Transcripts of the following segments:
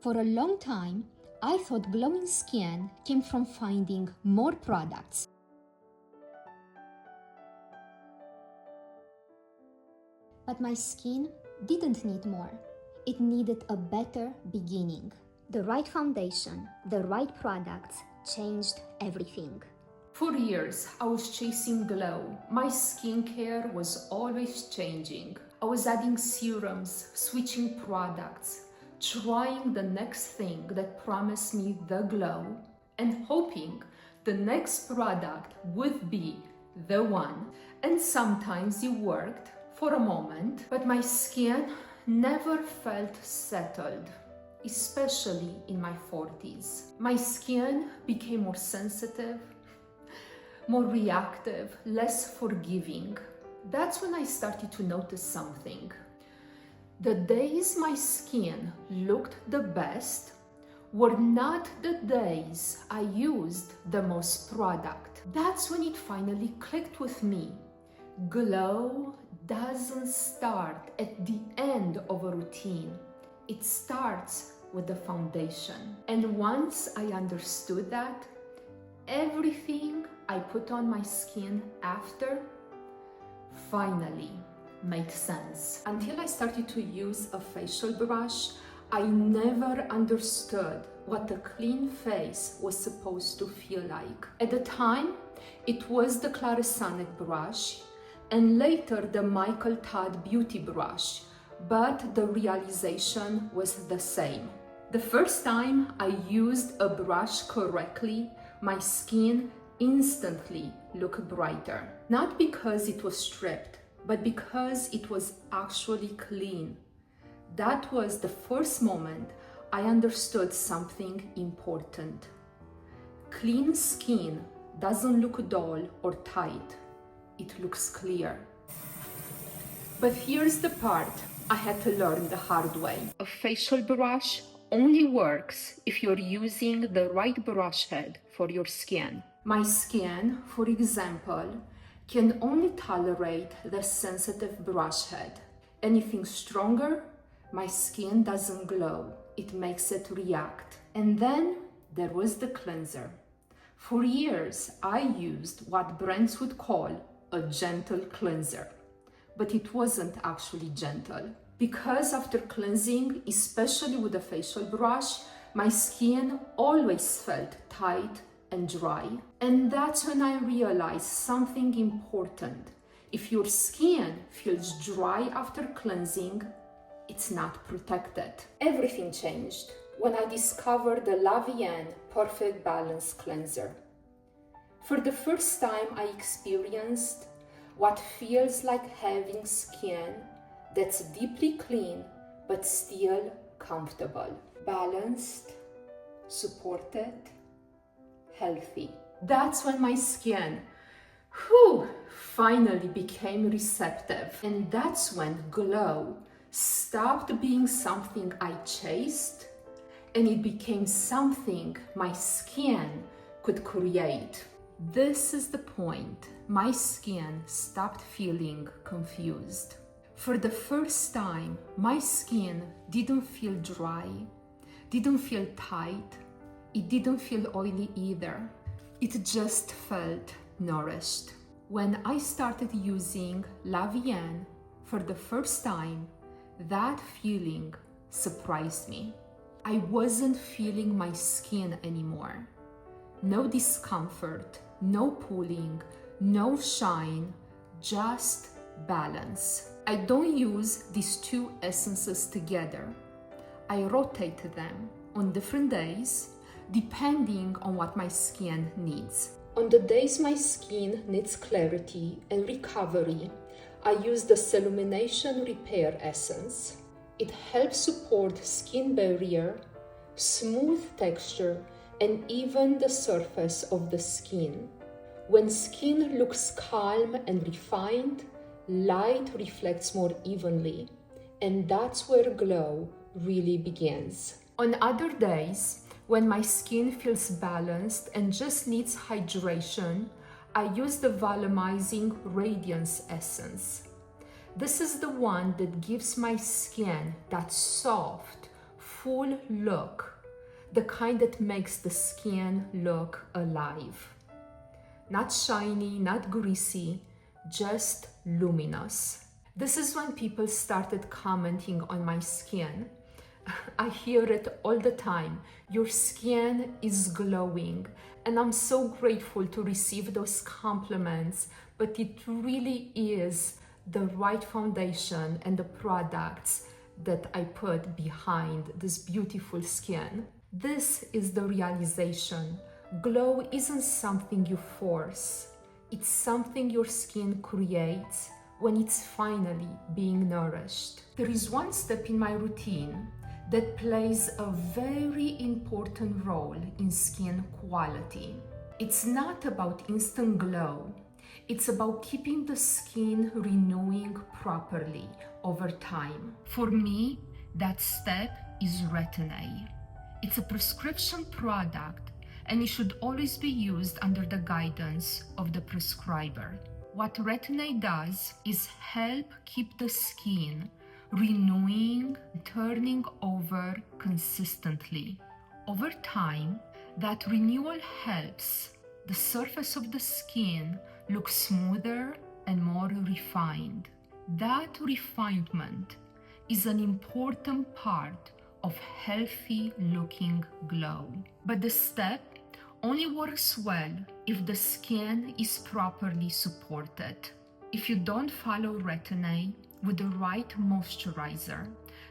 For a long time, I thought glowing skin came from finding more products. But my skin didn't need more. It needed a better beginning. The right foundation, the right products changed everything. For years, I was chasing glow. My skincare was always changing. I was adding serums, switching products, trying the next thing that promised me the glow, and hoping the next product would be the one. And sometimes it worked for a moment, but my skin never felt settled, especially in my 40s. My skin became more sensitive, more reactive, less forgiving. That's when I started to notice something. The days my skin looked the best were not the days I used the most product. That's when it finally clicked with me. Glow doesn't start at the end of a routine. It starts with the foundation. And once I understood that, everything I put on my skin after finally made sense. Until I started to use a facial brush, I never understood what a clean face was supposed to feel like. At the time, it was the Clarisonic brush and later the Michael Todd Beauty brush, but the realization was the same. The first time I used a brush correctly, my skin instantly looked brighter. Not because it was stripped, but because it was actually clean. That was the first moment I understood something important. Clean skin doesn't look dull or tight. It looks clear. But here's the part I had to learn the hard way. A facial brush only works if you're using the right brush head for your skin. My skin, for example, can only tolerate the sensitive brush head. Anything stronger, my skin doesn't glow. It makes it react. And then there was the cleanser. For years, I used what brands would call a gentle cleanser, but it wasn't actually gentle. Because after cleansing, especially with a facial brush, my skin always felt tight and dry. And that's when I realized something important. If your skin feels dry after cleansing, it's not protected. Everything changed when I discovered the Lavien Perfect Balance Cleanser. For the first time, I experienced what feels like having skin that's deeply clean but still comfortable, balanced, supported, healthy. That's when my skin finally became receptive. And that's when glow stopped being something I chased and it became something my skin could create. This is the point. My skin stopped feeling confused. For the first time, my skin didn't feel dry, didn't feel tight, it didn't feel oily either. It just felt nourished. When I started using Lavien for the first time, that feeling surprised me. I wasn't feeling my skin anymore. No discomfort, no pulling, no shine, just balance. I don't use these two essences together. I rotate them on different days depending on what my skin needs. On the days my skin needs clarity and recovery, I use the Cellumination Repair Essence. It helps support skin barrier, smooth texture, and even the surface of the skin. When skin looks calm and refined, light reflects more evenly, and that's where glow really begins. On other days, when my skin feels balanced and just needs hydration, I use the Volumizing Radiance Essence. This is the one that gives my skin that soft, full look, the kind that makes the skin look alive. Not shiny, not greasy, just luminous. This is when people started commenting on my skin. I hear it all the time. Your skin is glowing. And I'm so grateful to receive those compliments, but it really is the right foundation and the products that I put behind this beautiful skin. This is the realization. Glow isn't something you force. It's something your skin creates when it's finally being nourished. There is one step in my routine that plays a very important role in skin quality. It's not about instant glow. It's about keeping the skin renewing properly over time. For me, that step is Retin-A. It's a prescription product and it should always be used under the guidance of the prescriber. What Retin-A does is help keep the skin renewing, turning over consistently. Over time, that renewal helps the surface of the skin look smoother and more refined. That refinement is an important part of healthy looking glow. But the step only works well if the skin is properly supported. If you don't follow Retin-A with the right moisturizer,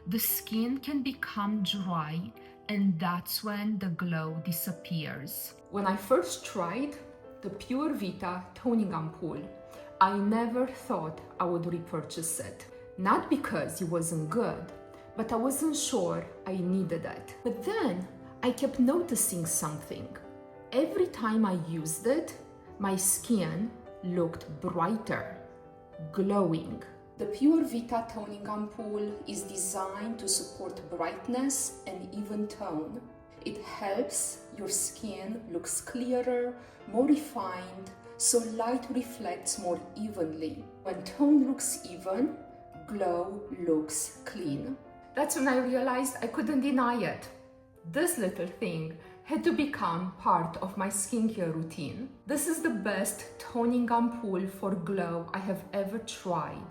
the skin can become dry, and that's when the glow disappears. When I first tried the Pure Vita toning ampoule, I never thought I would repurchase it. Not because it wasn't good, but I wasn't sure I needed it. But then I kept noticing something. Every time I used it, my skin looked brighter, glowing. The Pure Vita toning ampoule is designed to support brightness and even tone. It helps your skin looks clearer, more refined, so light reflects more evenly. When tone looks even, glow looks clean. That's when I realized I couldn't deny it. This little thing had to become part of my skincare routine. This is the best toning ampoule for glow I have ever tried.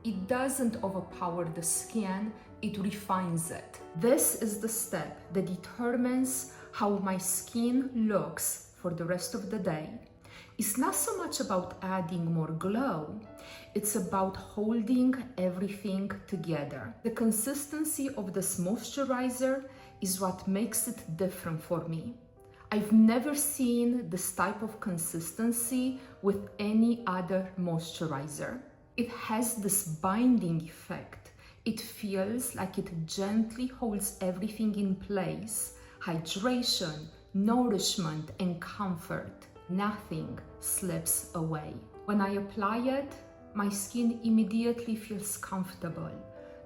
It doesn't overpower the skin, it refines it. This is the step that determines how my skin looks for the rest of the day. It's not so much about adding more glow, it's about holding everything together. The consistency of this moisturizer is what makes it different for me. I've never seen this type of consistency with any other moisturizer. It has this binding effect. It feels like it gently holds everything in place. Hydration, nourishment, and comfort. Nothing slips away. When I apply it, my skin immediately feels comfortable.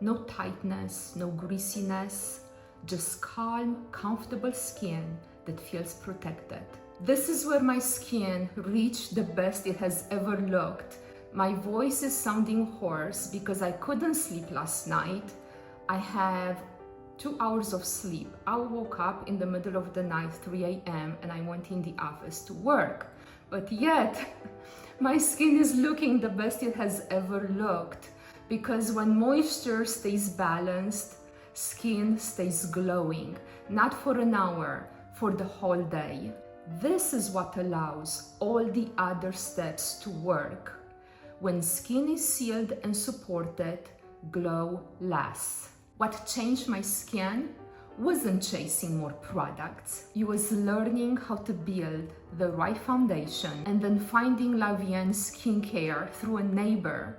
No tightness, no greasiness, just calm, comfortable skin that feels protected. This is where my skin reached the best it has ever looked. My voice is sounding hoarse because I couldn't sleep last night. I have 2 hours of sleep. I woke up in the middle of the night, 3 a.m., and I went in the office to work. But yet, my skin is looking the best it has ever looked, because when moisture stays balanced, skin stays glowing, not for an hour, for the whole day. This is what allows all the other steps to work. When skin is sealed and supported, glow lasts. What changed my skin wasn't chasing more products. It was learning how to build the right foundation and then finding Lavien skincare through a neighbor.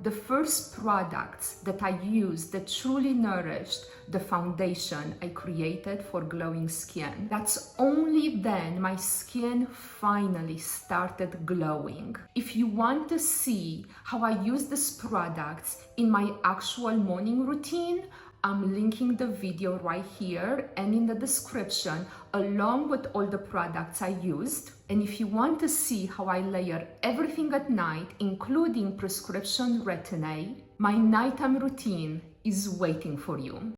The first products that I used that truly nourished the foundation I created for glowing skin. That's only then my skin finally started glowing. If you want to see how I use these products in my actual morning routine, I'm linking the video right here and in the description, along with all the products I used. And if you want to see how I layer everything at night, including prescription Retin-A, my nighttime routine is waiting for you.